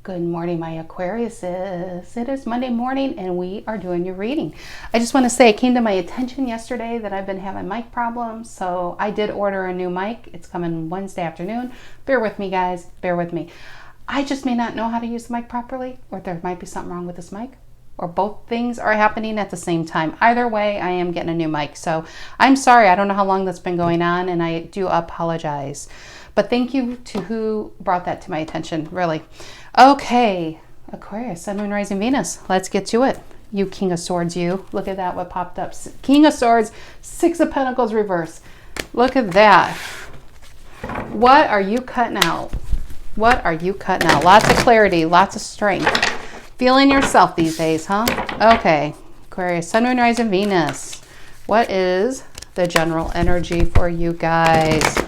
Good morning, my Aquariuses. It is Monday morning and we are doing your reading. I just want to say it came to my attention yesterday that I've been having mic problems, so I did order a new mic. It's coming Wednesday afternoon. Bear with me, guys. Bear with me. I just may not know how to use the mic properly, or there might be something wrong with this mic, or both things are happening at the same time. Either way, I am getting a new mic. So I'm sorry. I don't know how long that's been going on, and I do apologize. But thank you to who brought that to my attention, really. Okay, Aquarius, Sun, Moon, Rising, Venus. Let's get to it. You King of Swords, you. Look at that, what popped up. King of Swords, Six of Pentacles reverse. Look at that. What are you cutting out? What are you cutting out? Lots of clarity, lots of strength. Feeling yourself these days, huh? Okay, Aquarius, Sun, Moon, Rising, Venus. What is the general energy for you guys?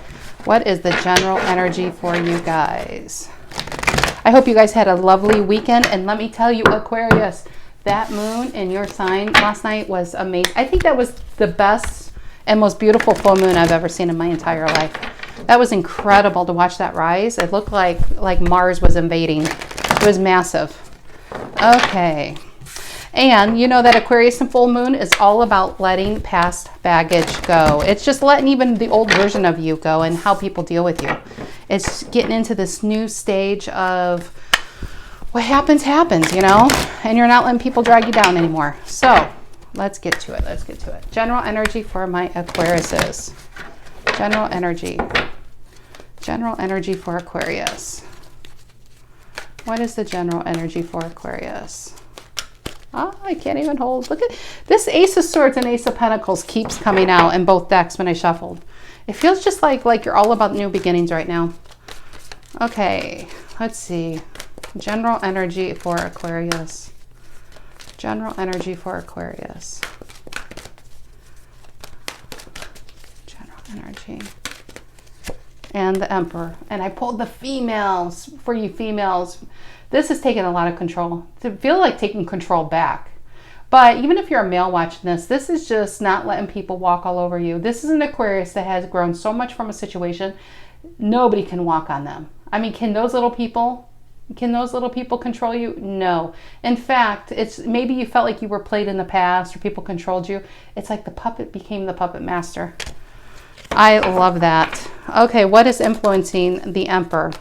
What is the general energy for you guys? I hope you guys had a lovely weekend, and let me tell you, Aquarius, that moon in your sign last night was amazing. I think that was the best and most beautiful full moon I've ever seen in my entire life. That was incredible to watch that rise. It looked like Mars was invading. It was massive. Okay. And you know that Aquarius and full moon is all about letting past baggage go. It's just letting even the old version of you go and how people deal with you. It's getting into this new stage of what happens, happens, you know, and you're not letting people drag you down anymore. So let's get to it. Let's get to it. General energy for my Aquariuses. General energy. General energy for Aquarius. What is the general energy for Aquarius? Oh, I can't even hold. Look at this. Ace of Swords and Ace of Pentacles keeps coming out in both decks when I shuffled. It feels just like you're all about new beginnings right now. Okay, let's see. General energy for Aquarius. General energy for Aquarius. General energy. And the Emperor. And I pulled the females for you females. This is taking a lot of control. To feel like taking control back. But even if you're a male watching this, this is just not letting people walk all over you. This is an Aquarius that has grown so much from a situation. Nobody can walk on them. I mean, can those little people control you? No. In fact, it's maybe you felt like you were played in the past or people controlled you. It's like the puppet became the puppet master. I love that. Okay, what is influencing the Emperor?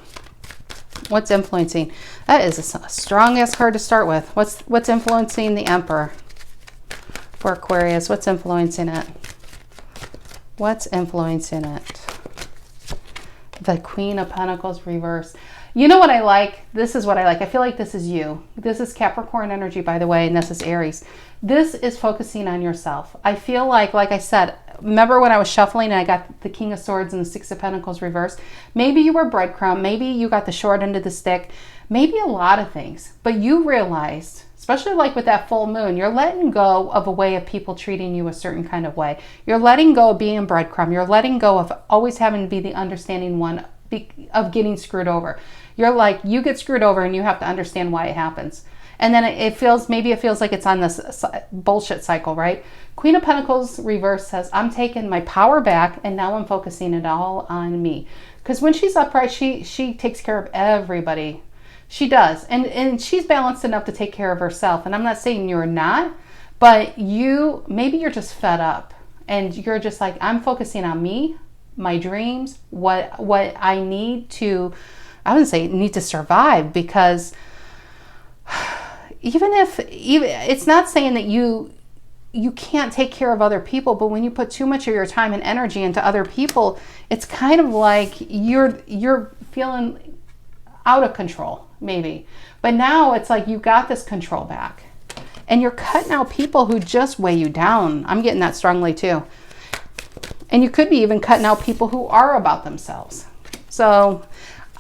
What's influencing? That is a strong-ass card to start with. What's influencing the Emperor for Aquarius? What's influencing it? What's influencing it? The Queen of Pentacles reverse. You know what I like? This is what I like. I feel like this is you. This is Capricorn energy, by the way, and this is Aries. This is focusing on yourself. I feel like I said, remember when I was shuffling and I got the King of Swords and the Six of Pentacles reversed? Maybe you were breadcrumb. Maybe you got the short end of the stick. Maybe a lot of things. But you realized, especially like with that full moon, you're letting go of a way of people treating you a certain kind of way. You're letting go of being breadcrumb. You're letting go of always having to be the understanding one of getting screwed over. You're like, you get screwed over and you have to understand why it happens. And then maybe it feels like it's on this bullshit cycle, right? Queen of Pentacles reverse says, I'm taking my power back and now I'm focusing it all on me. Because when she's upright, she takes care of everybody. She does. And she's balanced enough to take care of herself. And I'm not saying you're not, but maybe you're just fed up. And you're just like, I'm focusing on me, my dreams, what I need to, I wouldn't say need to survive, because even it's not saying that you can't take care of other people, but when you put too much of your time and energy into other people, it's kind of like you're feeling out of control, maybe. But now it's like you got this control back and you're cutting out people who just weigh you down. I'm getting that strongly too. And you could be even cutting out people who are about themselves. So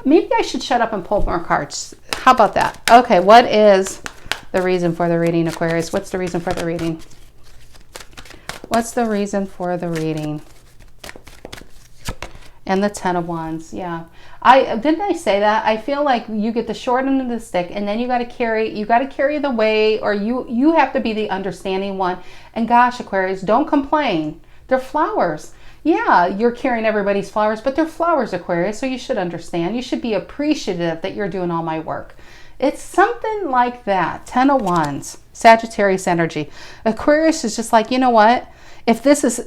maybe I should shut up and pull more cards. How about that? Okay, what is the reason for the reading, Aquarius? What's the reason for the reading? What's the reason for the reading? And the Ten of Wands, yeah. Didn't I say that? I feel like you get the short end of the stick, and then you got to carry the weight, or you have to be the understanding one. And gosh, Aquarius, don't complain. They're flowers. Yeah, you're carrying everybody's flowers, but they're flowers, Aquarius, so you should understand. You should be appreciative that you're doing all my work. It's something like that. 10 of Wands, Sagittarius energy. Aquarius is just like, you know what? If this is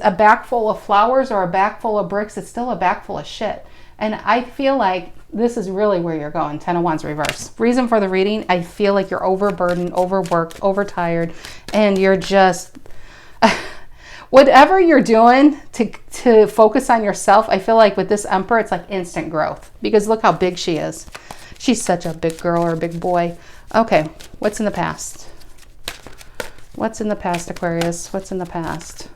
a bag full of flowers or a bag full of bricks, it's still a bag full of shit. And I feel like this is really where you're going. 10 of Wands reverse. Reason for the reading, I feel like you're overburdened, overworked, overtired, and you're just whatever you're doing to focus on yourself. I feel like with this Emperor, it's like instant growth, because look how big she is. She's such a big girl or a big boy. Okay, what's in the past? What's in the past, Aquarius? What's in the past?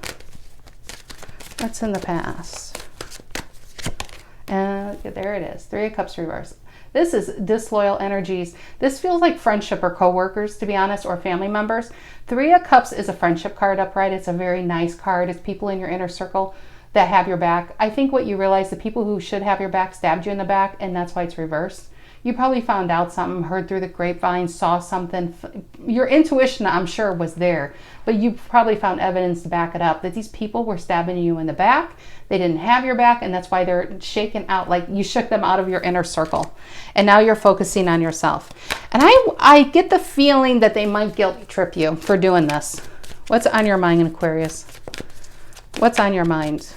What's in the past? And there it is. 3 of Cups reverse. This is disloyal energies. This feels like friendship or coworkers, to be honest, or family members. 3 of Cups is a friendship card upright. It's a very nice card. It's people in your inner circle that have your back. I think what you realize, the people who should have your back stabbed you in the back, and that's why it's reversed. You probably found out something, heard through the grapevine, saw something. Your intuition, I'm sure, was there, but you probably found evidence to back it up, that these people were stabbing you in the back. They didn't have your back, and that's why they're shaken out, like you shook them out of your inner circle. And now you're focusing on yourself. And I get the feeling that they might guilt trip you for doing this. What's on your mind, Aquarius? What's on your mind?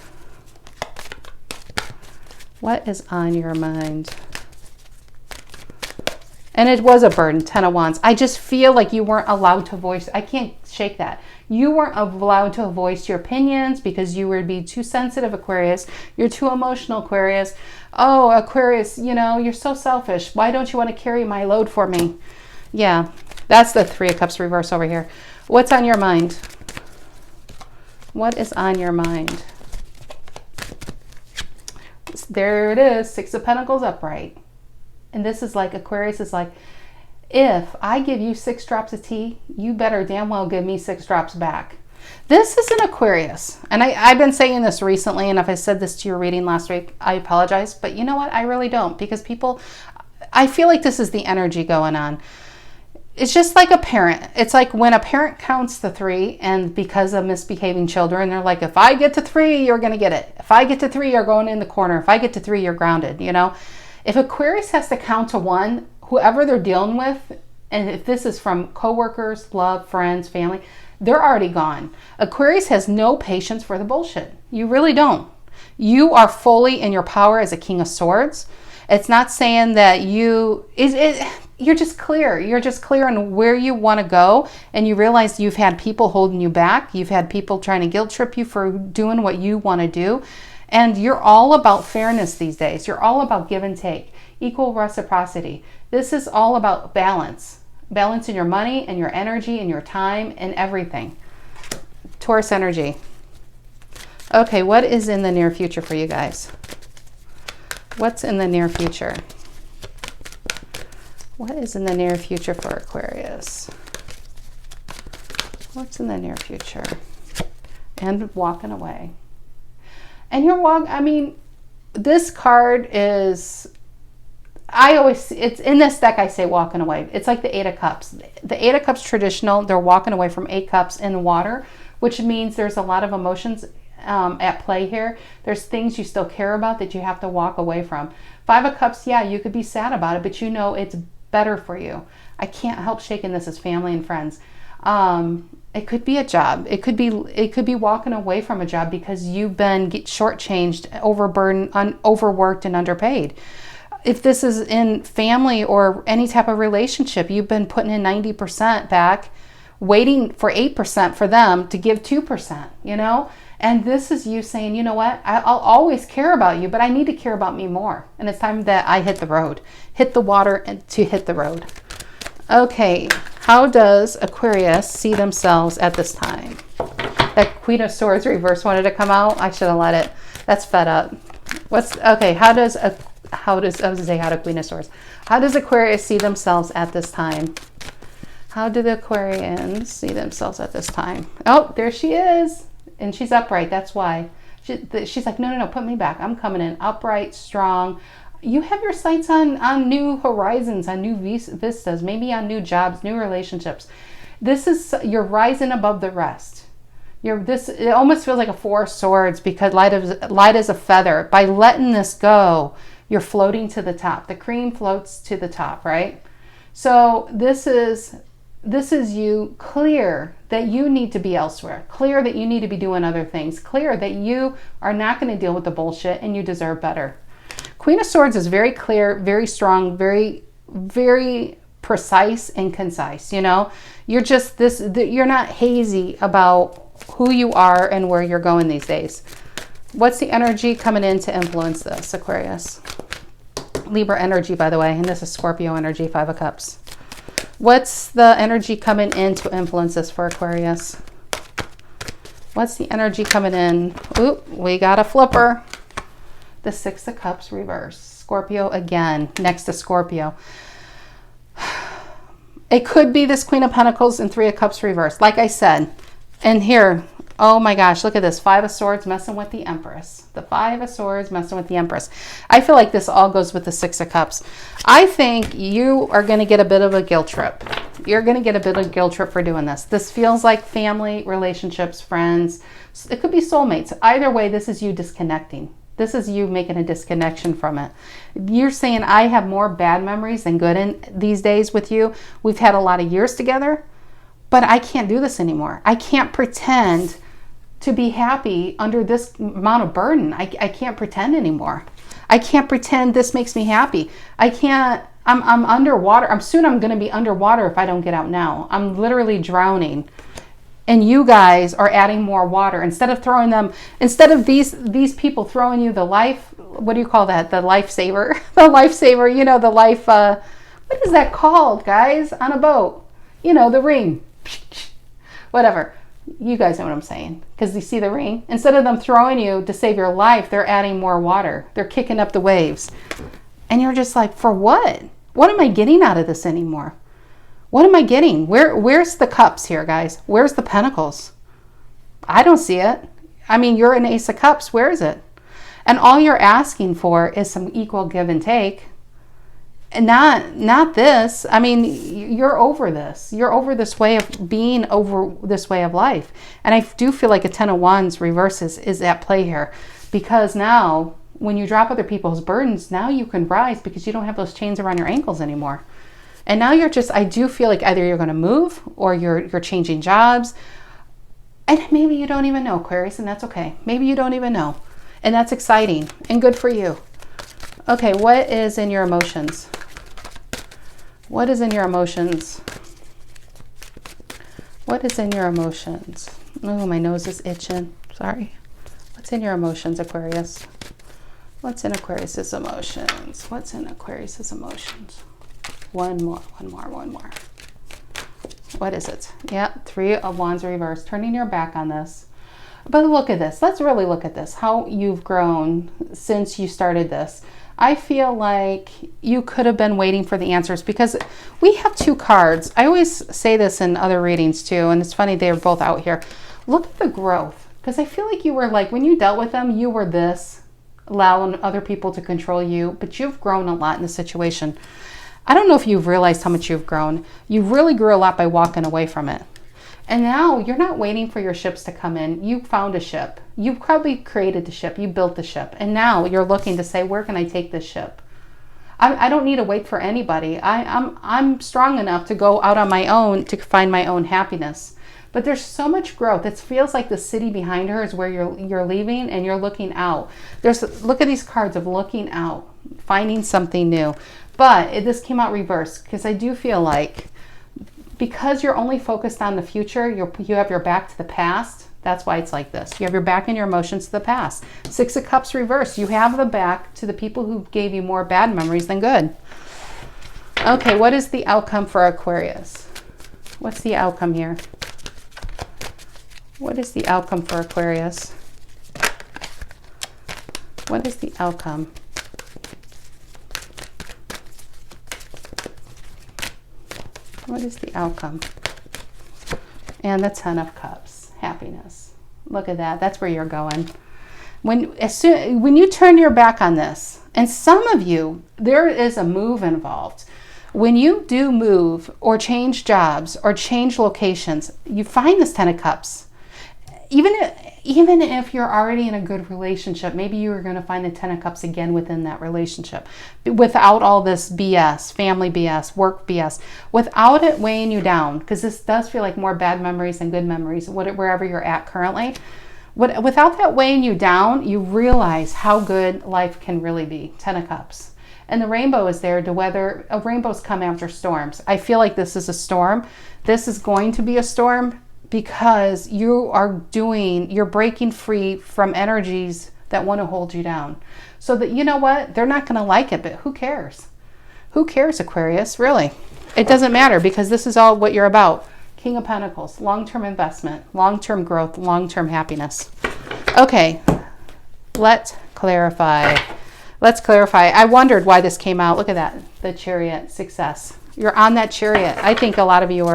What is on your mind? And it was a burden, 10 of Wands. I just feel like you weren't allowed to voice. I can't shake that. You weren't allowed to voice your opinions because you would be too sensitive, Aquarius. You're too emotional, Aquarius. Oh, Aquarius, you know, you're so selfish. Why don't you want to carry my load for me? Yeah, that's the 3 of Cups reverse over here. What's on your mind? What is on your mind? There it is, 6 of Pentacles upright. And this is like, Aquarius is like, if I give you 6 drops of tea, you better damn well give me 6 drops back. This is an Aquarius. And I've been saying this recently, and if I said this to your reading last week, I apologize. But you know what? I really don't, because people, I feel like this is the energy going on. It's just like a parent. It's like when a parent counts to 3, and because of misbehaving children, they're like, if I get to 3, you're going to get it. If I get to 3, you're going in the corner. If I get to 3, you're grounded, you know? If Aquarius has to count to 1, whoever they're dealing with, and if this is from coworkers, love, friends, family, they're already gone. Aquarius has no patience for the bullshit. You really don't. You are fully in your power as a King of Swords. It's not saying that you're just clear. You're just clear on where you want to go, and you realize you've had people holding you back. You've had people trying to guilt trip you for doing what you want to do. And you're all about fairness these days. You're all about give and take, equal reciprocity. This is all about balance. Balance in your money and your energy and your time and everything. Taurus energy. Okay, what is in the near future for you guys? What's in the near future? What is in the near future for Aquarius? What's in the near future? And walking away. And I mean, this card is, it's in this deck, I say walking away. It's like the 8 of Cups. The 8 of Cups traditional, they're walking away from 8 cups in the water, which means there's a lot of emotions at play here. There's things you still care about that you have to walk away from. 5 of Cups, yeah, you could be sad about it, but you know it's better for you. I can't help shaking this as family and friends. It could be a job. It could be walking away from a job because you've been shortchanged, overburdened, overworked, and underpaid. If this is in family or any type of relationship, you've been putting in 90% back, waiting for 8% for them to give 2%, you know? And this is you saying, you know what? I'll always care about you, but I need to care about me more. And it's time that I hit the road, hit the water and to hit the road. Okay, how does Aquarius see themselves at this time? That Queen of Swords reverse wanted to come out. I should have let it. That's fed up. Okay? How does Queen of Swords? How does Aquarius see themselves at this time? How do the Aquarians see themselves at this time? Oh, there she is, and she's upright. That's why she's like, no, put me back. I'm coming in upright, strong. You have your sights on new horizons, on new vistas, maybe on new jobs, new relationships. You're rising above the rest. It almost feels like a 4 of Swords because light as a feather. By letting this go, You're floating to the top. The cream floats to the top, right? So this is you clear that you need to be elsewhere, clear that you need to be doing other things, clear that you are not going to deal with the bullshit and you deserve better. Queen of Swords is very clear, very strong, very, very precise and concise. You know, you're just you're not hazy about who you are and where you're going these days. What's the energy coming in to influence this, Aquarius? Libra energy, by the way, and this is Scorpio energy, 5 of Cups. What's the energy coming in to influence this for Aquarius? What's the energy coming in? Oop, we got a flipper. The 6 of Cups reverse. Scorpio again, next to Scorpio. It could be this Queen of Pentacles and 3 of Cups reverse. Like I said, and here, oh my gosh, look at this. 5 of Swords messing with the Empress. The 5 of Swords messing with the Empress. I feel like this all goes with the 6 of Cups. I think you are going to get a bit of a guilt trip. You're going to get a bit of a guilt trip for doing this. This feels like family, relationships, friends. It could be soulmates. Either way, this is you disconnecting. This is you making a disconnection from it. You're saying, I have more bad memories than good in these days with you. We've had a lot of years together, but I can't do this anymore. I can't pretend to be happy under this amount of burden. I can't pretend anymore. I can't pretend this makes me happy. I can't, I'm underwater. I'm going to be underwater if I don't get out now. I'm literally drowning. And you guys are adding more water. Instead of these people throwing you the life, what do you call that? The lifesaver. The lifesaver, you know, the life, what is that called, guys? On a boat. You know, the ring. Whatever. You guys know what I'm saying. Because you see the ring? Instead of them throwing you to save your life, they're adding more water. They're kicking up the waves. And you're just like, for what? What am I getting out of this anymore? What am I getting? Where's the cups here, guys? Where's the pentacles? I don't see it. I mean, you're an Ace of Cups. Where is it? And all you're asking for is some equal give and take. And not this. I mean, you're over this. You're over this way of being, over this way of life. And I do feel like a 10 of Wands reverses is at play here. Because now, when you drop other people's burdens, now you can rise because you don't have those chains around your ankles anymore. And now you're just, I do feel like either you're going to move or you're changing jobs. And maybe you don't even know, Aquarius, and that's okay. Maybe you don't even know. And that's exciting and good for you. Okay, what is in your emotions? What is in your emotions? What is in your emotions? Oh, my nose is itching. Sorry. What's in your emotions, Aquarius? What's in Aquarius's emotions? What's in Aquarius's emotions? One more. What is it? Yeah, 3 of Wands reverse. Turning your back on this. But look at this. Let's really look at this. How you've grown since you started this. I feel like you could have been waiting for the answers because we have 2 cards. I always say this in other readings too, and it's funny they're both out here. Look at the growth. Because I feel like you were like, when you dealt with them, you were this, allowing other people to control you, but you've grown a lot in the situation. I don't know if you've realized how much you've grown. You really grew a lot by walking away from it. And now you're not waiting for your ships to come in. You found a ship. You probably created the ship. You built the ship. And now you're looking to say, where can I take this ship? I don't need to wait for anybody. I'm strong enough to go out on my own to find my own happiness. But there's so much growth. It feels like the city behind her is where you're leaving and you're looking out. Look at these cards of looking out, finding something new. But this came out reversed because I do feel like because you're only focused on the future, you have your back to the past. That's why it's like this. You have your back and your emotions to the past. 6 of Cups reversed. You have the back to the people who gave you more bad memories than good. Okay, what is the outcome for Aquarius? What's the outcome here? What is the outcome for Aquarius? What is the outcome? What is the outcome? And the 10 of Cups, happiness. Look at that. That's where you're going. When you turn your back on this, and some of you, there is a move involved. When you do move or change jobs or change locations, you find this 10 of Cups. Even even if you're already in a good relationship, maybe you're going to find the 10 of Cups again within that relationship without all this BS, family BS, work BS, without it weighing you down, because this does feel like more bad memories than good memories, wherever you're at currently. Without that weighing you down, you realize how good life can really be. 10 of Cups. And the rainbow is there to weather. Rainbows come after storms. I feel like this is a storm. This is going to be a storm, because you're breaking free from energies that want to hold you down. So that, you know what, they're not going to like it, but who cares? Who cares, Aquarius? Really? It doesn't matter, because this is all what you're about. King of Pentacles, long-term investment, long-term growth, long-term happiness. Okay, let's clarify. Let's clarify. I wondered why this came out. Look at that, the Chariot, success. You're on that Chariot. I think a lot of you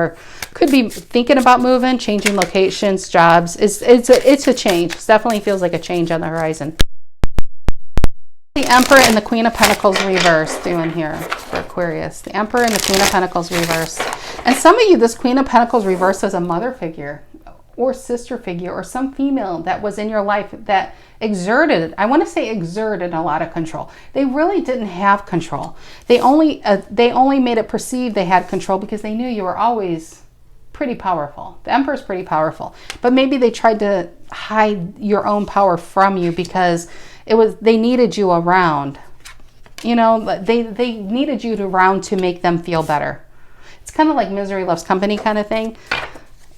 could be thinking about moving, changing locations, jobs. It's a change. It definitely feels like a change on the horizon. The Emperor and the Queen of Pentacles reverse doing here for Aquarius. The Emperor and the Queen of Pentacles reverse. And some of you, this Queen of Pentacles reverse as a mother figure or sister figure or some female that was in your life that exerted a lot of control. They really didn't have control. They only made it perceive they had control because they knew you were always pretty powerful. The Emperor's pretty powerful, but maybe they tried to hide your own power from you because they needed you around. You know, they needed you around to make them feel better. It's kind of like misery loves company kind of thing.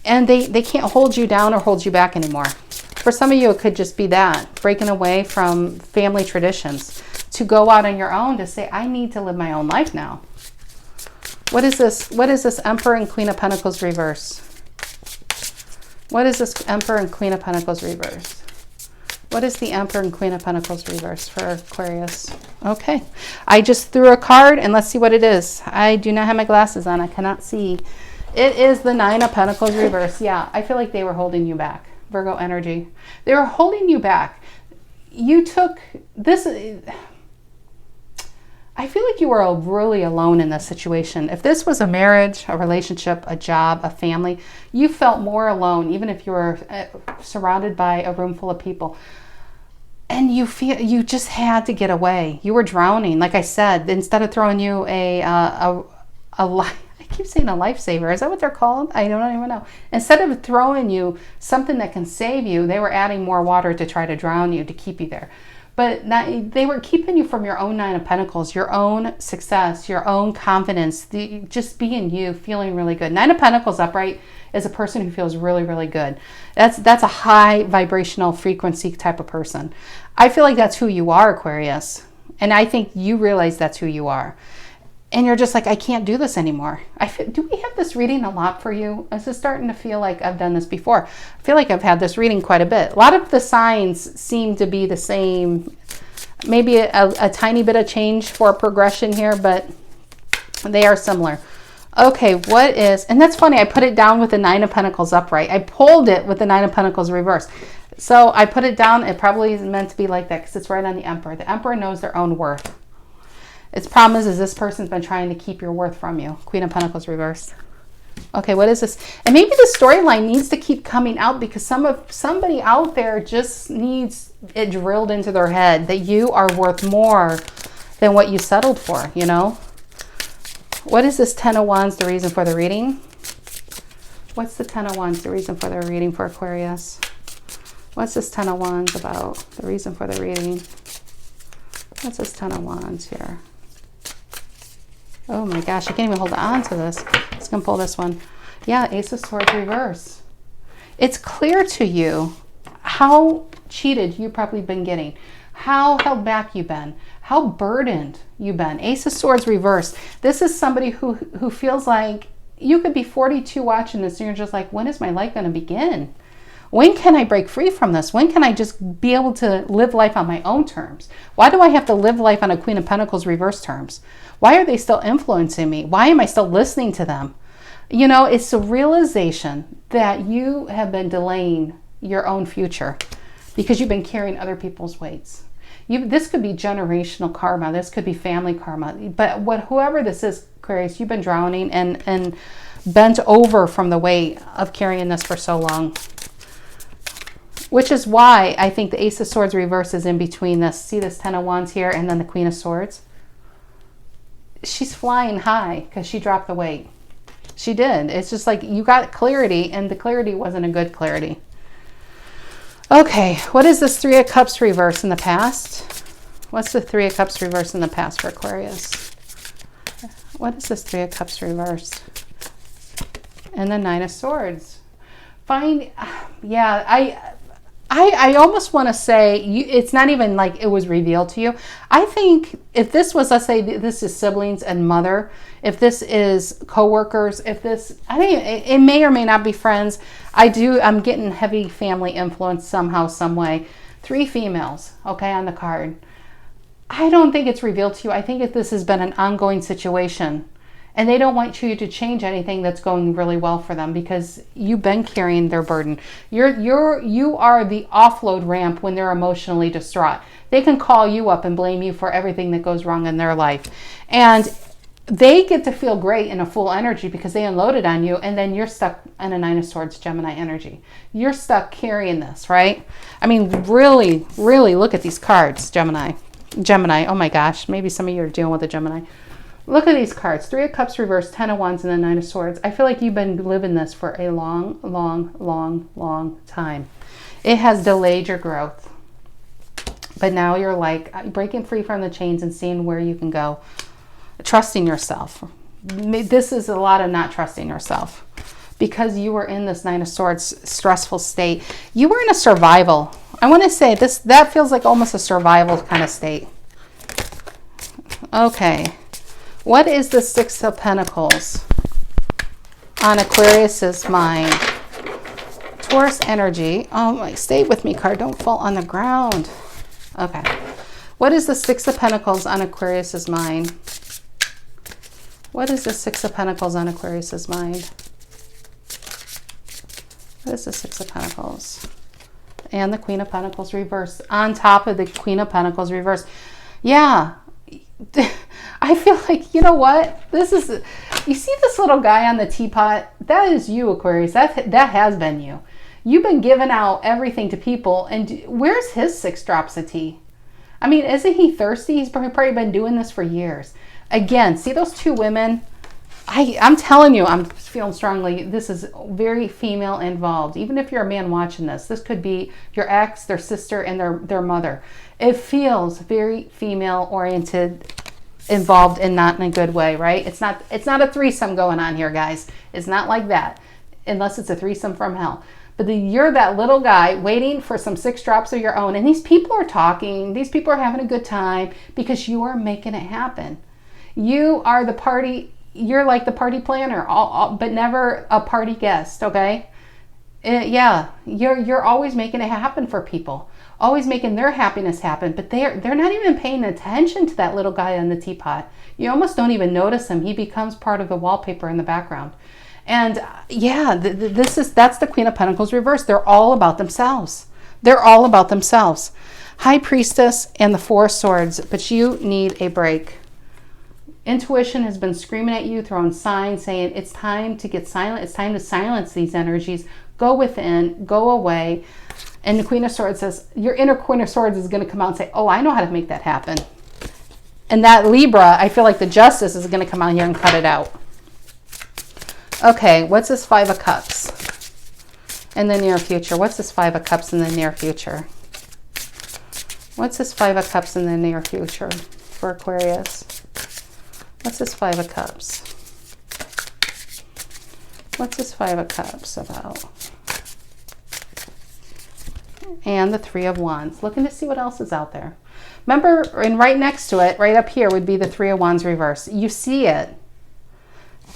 And they can't hold you down or hold you back anymore. For some of you, it could just be that, breaking away from family traditions to go out on your own to say, I need to live my own life now. What is this? What is this Emperor and Queen of Pentacles reverse? What is this Emperor and Queen of Pentacles reverse? What is the Emperor and Queen of Pentacles reverse for Aquarius? Okay, I just threw a card and let's see what it is. I do not have my glasses on. I cannot see. It is the Nine of Pentacles reverse. Yeah, I feel like they were holding you back. Virgo energy. They were holding you back. You took this. I feel like you were really alone in this situation. If this was a marriage, a relationship, a job, a family, you felt more alone, even if you were surrounded by a room full of people. And you just had to get away. You were drowning. Like I said, instead of throwing you I keep saying a lifesaver. Is that what they're called? I don't even know. Instead of throwing you something that can save you, they were adding more water to try to drown you, to keep you there. But they were keeping you from your own Nine of Pentacles, your own success, your own confidence, just being you, feeling really good. Nine of Pentacles upright is a person who feels really, really good. That's a high vibrational frequency type of person. I feel like that's who you are, Aquarius. And I think you realize that's who you are. And you're just like, I can't do this anymore. Do we have this reading a lot for you? This is starting to feel like I've done this before. I feel like I've had this reading quite a bit. A lot of the signs seem to be the same. Maybe a tiny bit of change for progression here, but they are similar. Okay, and that's funny, I put it down with the Nine of Pentacles upright. I pulled it with the Nine of Pentacles reverse. So I put it down, it probably is meant to be like that because it's right on the Emperor. The Emperor knows their own worth. Its problem is this person's been trying to keep your worth from you. Queen of Pentacles reversed. Okay, what is this? And maybe the storyline needs to keep coming out because somebody out there just needs it drilled into their head that you are worth more than what you settled for, you know? What is this Ten of Wands, the reason for the reading? What's the Ten of Wands, the reason for the reading for Aquarius? What's this Ten of Wands about, the reason for the reading? What's this Ten of Wands here? Oh my gosh, I can't even hold on to this. I'm just going to pull this one. Yeah, Ace of Swords reverse. It's clear to you how cheated you've probably been getting, how held back you've been, how burdened you've been. Ace of Swords reverse. This is somebody who feels like you could be 42 watching this and you're just like, when is my life going to begin? When can I break free from this? When can I just be able to live life on my own terms? Why do I have to live life on a Queen of Pentacles reverse terms? Why are they still influencing me? Why am I still listening to them? You know, it's a realization that you have been delaying your own future because you've been carrying other people's weights. This could be generational karma. This could be family karma. But whoever this is, Aquarius, you've been drowning and bent over from the weight of carrying this for so long. which is why I think the Ace of Swords reverse is in between this. See this 10 of Wands here and then the Queen of Swords? She's flying high because she dropped the weight. She did. It's just like you got clarity, and the clarity wasn't a good clarity. Okay, what is this 3 of Cups reverse in the past? What's the 3 of Cups reverse in the past for Aquarius? What is this 3 of Cups reverse? And the 9 of Swords. I almost want to say it's not even like it was revealed to you. I think if this was, let's say this is siblings and mother, if this is co-workers, if this, I think it may or may not be friends. I'm getting heavy family influence somehow, some way. 3 females, okay, on the card. I don't think it's revealed to you. I think if this has been an ongoing situation, and they don't want you to change anything that's going really well for them because you've been carrying their burden. You are the offload ramp when they're emotionally distraught. They can call you up and blame you for everything that goes wrong in their life. And they get to feel great in a full energy because they unloaded on you, and then you're stuck in a 9 of Swords Gemini energy. You're stuck carrying this, right? I mean, really, really look at these cards, Gemini. Oh my gosh, maybe some of you are dealing with a Gemini. Look at these cards. 3 of Cups reversed, 10 of Wands, and the 9 of Swords. I feel like you've been living this for a long, long, long, long time. It has delayed your growth. But now you're like breaking free from the chains and seeing where you can go. Trusting yourself. This is a lot of not trusting yourself. Because you were in this 9 of Swords stressful state. You were in a survival. I want to say that feels like almost a survival kind of state. Okay. What is the 6 of Pentacles on Aquarius's mind? Taurus energy. Oh my, stay with me, card. Don't fall on the ground. Okay. What is the 6 of Pentacles on Aquarius's mind? What is the 6 of Pentacles on Aquarius's mind? What is the 6 of Pentacles? And the Queen of Pentacles reversed. On top of the Queen of Pentacles reversed. Yeah. I feel like, you know what? This is, you see this little guy on the teapot? That is you, Aquarius. That has been you. You've been giving out everything to people. And where's his 6 drops of tea? I mean, isn't he thirsty? He's probably been doing this for years. Again, see those 2 women? I'm telling you, I'm feeling strongly, this is very female involved. Even if you're a man watching this could be your ex, their sister, and their mother. It feels very female oriented, involved, and not in a good way, right? It's not a threesome going on here, guys. It's not like that, unless it's a threesome from hell. But you're that little guy waiting for some 6 drops of your own, and these people are talking, these people are having a good time because you are making it happen. You are the party. You're like the party planner, but never a party guest, okay? Yeah, you're always making it happen for people, always making their happiness happen, but they're not even paying attention to that little guy on the teapot. You almost don't even notice him. He becomes part of the wallpaper in the background. And yeah, that's the Queen of Pentacles reversed. They're all about themselves. They're all about themselves. High Priestess and the 4 of Swords, but you need a break. Intuition has been screaming at you, throwing signs, saying it's time to get silent. It's time to silence these energies. Go within, go away. And the Queen of Swords says, your inner Queen of Swords is going to come out and say, oh, I know how to make that happen. And that Libra, I feel like the Justice is going to come out here and cut it out. Okay, what's this 5 of Cups in the near future? What's this 5 of Cups in the near future? What's this 5 of Cups in the near future for Aquarius? What's this 5 of Cups? What's this 5 of Cups about? And the 3 of Wands. Looking to see what else is out there. Remember, and right next to it, right up here, would be the 3 of Wands reverse. You see it.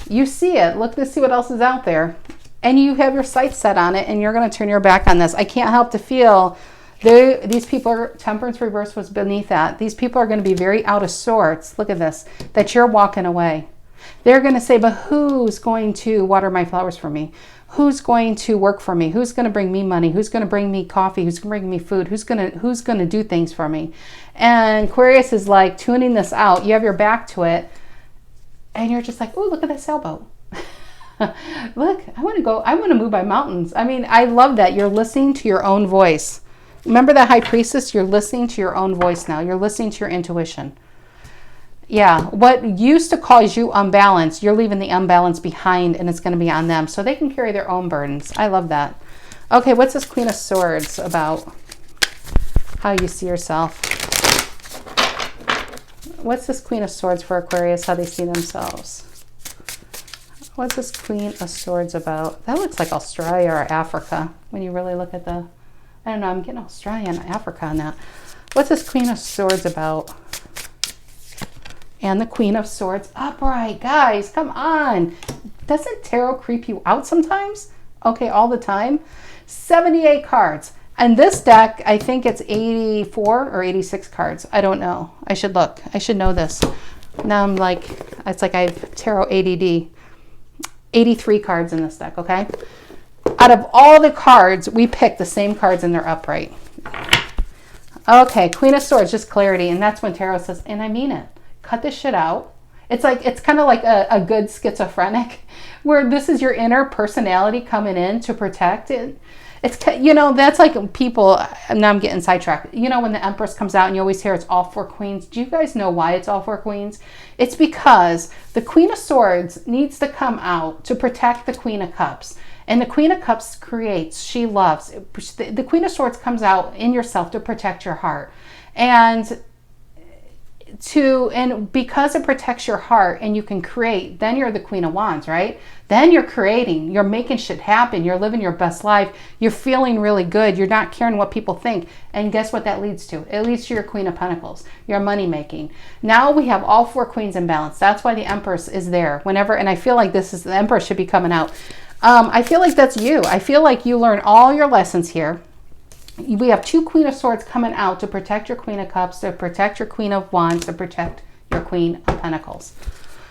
You see it. Look to see what else is out there. And you have your sights set on it, and you're going to turn your back on this. I can't help to feel these people are, Temperance reverse was beneath that. These people are going to be very out of sorts. Look at this, that you're walking away. They're going to say, but who's going to water my flowers for me? Who's going to work for me? Who's going to bring me money? Who's going to bring me coffee? Who's going to bring me food? Who's going to do things for me? And Aquarius is like tuning this out. You have your back to it, and you're just like, oh, look at that sailboat. Look, I want to move by mountains. I mean, I love that. You're listening to your own voice. Remember that high priestess? You're listening to your own voice now. You're listening to your intuition. Yeah, what used to cause you unbalance, you're leaving the unbalance behind, and it's going to be on them so they can carry their own burdens. I love that. Okay, what's this Queen of Swords about? How you see yourself. What's this Queen of Swords for Aquarius? How they see themselves. What's this Queen of Swords about? That looks like Australia or Africa when you really look at the... I don't know, I'm getting Australia and Africa on that. What's this Queen of Swords about? And the Queen of Swords upright. Guys, come on. Doesn't tarot creep you out sometimes? Okay, all the time. 78 cards. And this deck, I think it's 84 or 86 cards. I don't know. I should look. I should know this. Now I'm like, it's like I have tarot ADD. 83 cards in this deck, okay? Out of all the cards, we picked the same cards and they're upright. Okay, Queen of Swords, just clarity. And that's when tarot says, and I mean it. Cut this shit out. It's like, it's kind of like a good schizophrenic where this is your inner personality coming in to protect it. It's, you know, that's like people, now I'm getting sidetracked. You know, when the Empress comes out and you always hear it's all four queens. Do you guys know why it's all four queens? It's because the Queen of Swords needs to come out to protect the Queen of Cups. And the Queen of Cups creates, she loves. The Queen of Swords comes out in yourself to protect your heart. And because it protects your heart and you can create, then you're the Queen of Wands, right? Then you're creating, you're making shit happen, you're living your best life, you're feeling really good, you're not caring what people think. And guess what that leads to? It leads to your Queen of Pentacles, your money making. Now we have all four queens in balance. That's why the Empress is there whenever, and I feel like this is, the Empress should be coming out. I feel like that's you. I feel like you learn all your lessons here. We have two Queen of Swords coming out to protect your Queen of Cups, to protect your Queen of Wands, to protect your Queen of Pentacles.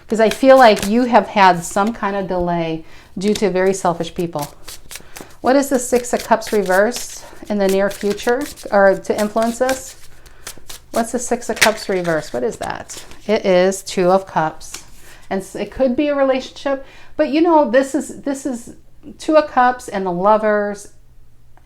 Because I feel like you have had some kind of delay due to very selfish people. What is the Six of Cups reversed in the near future, or to influence this? What's the Six of Cups reversed? What is that? It is Two of Cups. And it could be a relationship, but you know, this is Two of Cups and the Lovers.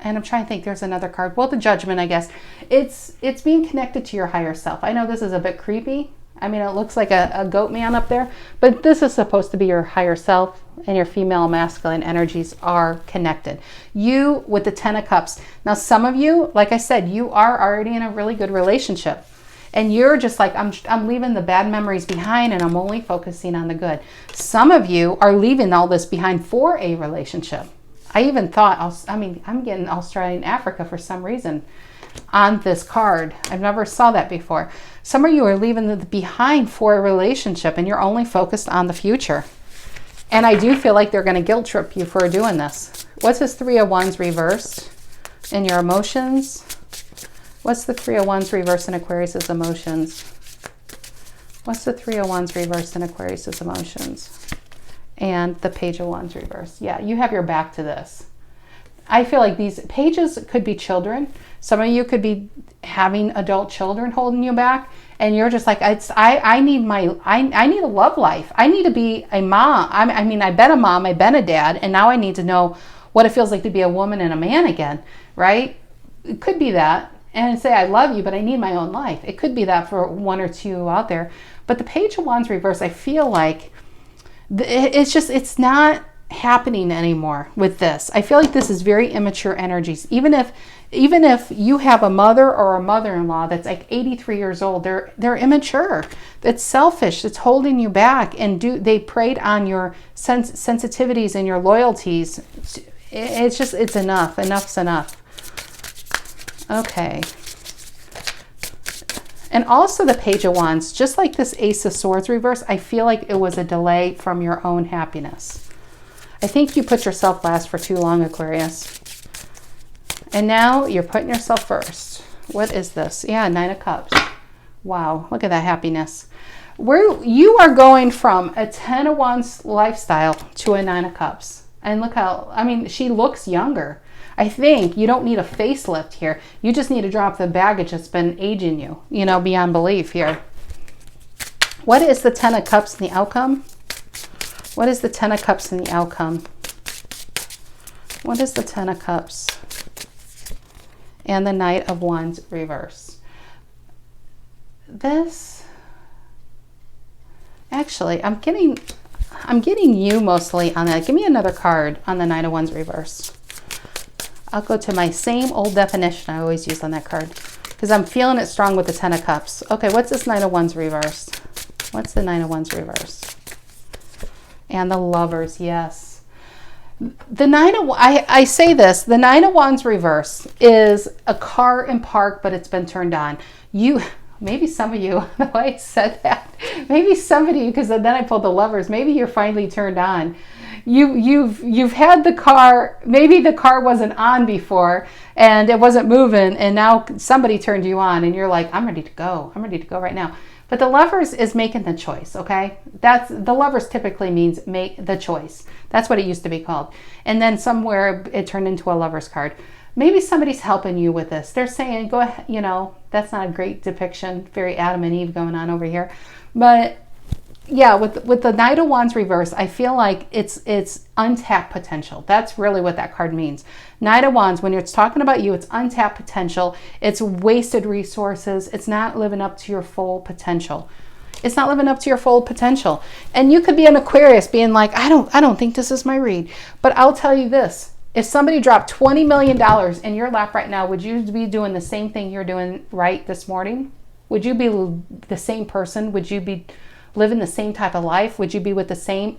And I'm trying to think, there's another card. Well, the Judgment, I guess. It's being connected to your higher self. I know this is a bit creepy. I mean, it looks like a goat man up there, but this is supposed to be your higher self, and your female and masculine energies are connected. You with the Ten of Cups. Now, some of you, like I said, you are already in a really good relationship. And you're just like, I'm leaving the bad memories behind and I'm only focusing on the good. Some of you are leaving all this behind for a relationship. I even thought, I'm getting Australia and Africa for some reason on this card. I've never saw that before. Some of you are leaving the behind for a relationship and you're only focused on the future. And I do feel like they're going to guilt trip you for doing this. What's this Three of Wands reversed in your emotions? What's the Three of Wands reversed in Aquarius's emotions? What's the Three of Wands reversed in Aquarius's emotions? And the Page of Wands reversed. Yeah, you have your back to this. I feel like these pages could be children. Some of you could be having adult children holding you back, and you're just like, I need a love life. I need to be a mom. I've been a mom, I've been a dad, and now I need to know what it feels like to be a woman and a man again, right? It could be that. And say, I love you, but I need my own life. It could be that for one or two out there. But the Page of Wands reverse, I feel like it's not happening anymore with this. I feel like this is very immature energies. Even if you have a mother or a mother-in-law that's like 83 years old, they're immature. It's selfish. It's holding you back. And they preyed on your sensitivities and your loyalties. It's enough. Enough's enough. Okay. And also the Page of Wands, just like this Ace of Swords reverse, I feel like it was a delay from your own happiness. I think you put yourself last for too long, Aquarius. And now you're putting yourself first. What is this? Yeah, Nine of Cups. Wow, look at that happiness. You are going from a 10 of Wands lifestyle to a 9 of Cups. And look how, she looks younger. I think you don't need a facelift here. You just need to drop the baggage that's been aging you, beyond belief here. What is the Ten of Cups in the outcome? What is the Ten of Cups in the outcome? What is the Ten of Cups? And the Knight of Wands reverse. This, actually, I'm getting you mostly on that. Give me another card on the Knight of Wands reverse. I'll go to my same old definition I always use on that card because I'm feeling it strong with the Ten of Cups. Okay, what's this Knight of Wands reverse? What's the Knight of Wands reverse? And the Lovers, yes. The Knight of, I say this, the Knight of Wands reverse is a car in park, but it's been turned on. Maybe some of you, the way I said that, maybe somebody, because then I pulled the Lovers, maybe you're finally turned on. You've had the car, maybe the car wasn't on before and it wasn't moving, and now somebody turned you on and you're like, I'm ready to go. I'm ready to go right now. But the Lovers is making the choice, okay? That's the Lovers typically means make the choice. That's what it used to be called. And then somewhere it turned into a Lovers card. Maybe somebody's helping you with this. They're saying, go ahead, you know, that's not a great depiction. Very Adam and Eve going on over here. But yeah, with the Knight of Wands reverse, I feel like it's untapped potential. That's really what that card means. Knight of Wands, when it's talking about you, it's untapped potential. It's wasted resources. It's not living up to your full potential. It's not living up to your full potential. And you could be an Aquarius being like, I don't think this is my read. But I'll tell you this. If somebody dropped $20 million in your lap right now, would you be doing the same thing you're doing right this morning? Would you be the same person? Would you be living the same type of life? Would you be with the same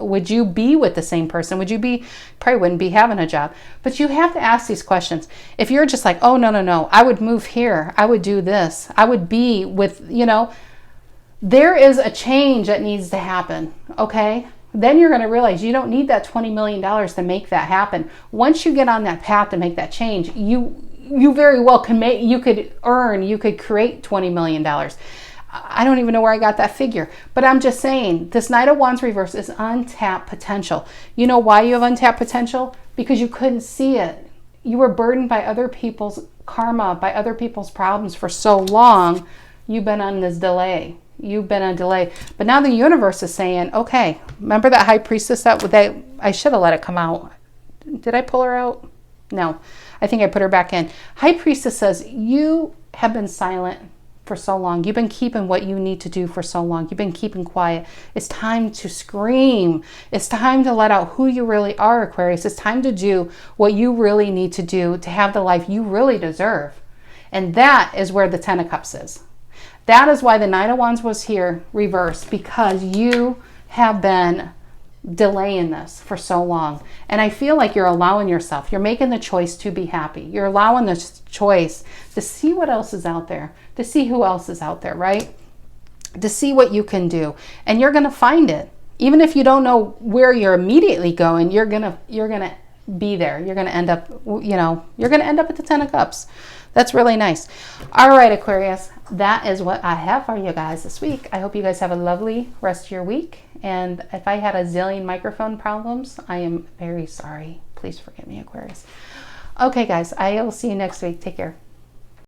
person? Would you be, probably wouldn't be having a job. But you have to ask these questions. If you're just like, oh, no, I would move here. I would do this. I would be with, you know, there is a change that needs to happen, okay? Then you're going to realize you don't need that $20 million to make that happen. Once you get on that path to make that change, you very well can make, you could create $20 million. I don't even know where I got that figure, but I'm just saying this Knight of Wands reverse is untapped potential. You know why you have untapped potential? Because you couldn't see it. You were burdened by other people's karma, by other people's problems for so long. You've been on this delay. You've been on delay. But now the universe is saying, okay, remember that High Priestess that I should have let it come out. Did I pull her out? No, I think I put her back in. High Priestess says, you have been silent for so long. You've been keeping what you need to do for so long. You've been keeping quiet. It's time to scream. It's time to let out who you really are, Aquarius. It's time to do what you really need to do to have the life you really deserve. And that is where the Ten of Cups is. That is why the Knight of Wands was here reversed, because you have been delaying this for so long. And I feel like you're allowing yourself, you're making the choice to be happy. You're allowing the choice to see what else is out there, to see who else is out there, right? To see what you can do. And you're going to find it. Even if you don't know where you're immediately going, you're going to be there. You're going to end up, you know, you're going to end up at the Ten of Cups. That's really nice. All right, Aquarius, that is what I have for you guys this week. I hope you guys have a lovely rest of your week. And if I had a zillion microphone problems, I am very sorry. Please forgive me, Aquarius. Okay, guys, I will see you next week. Take care.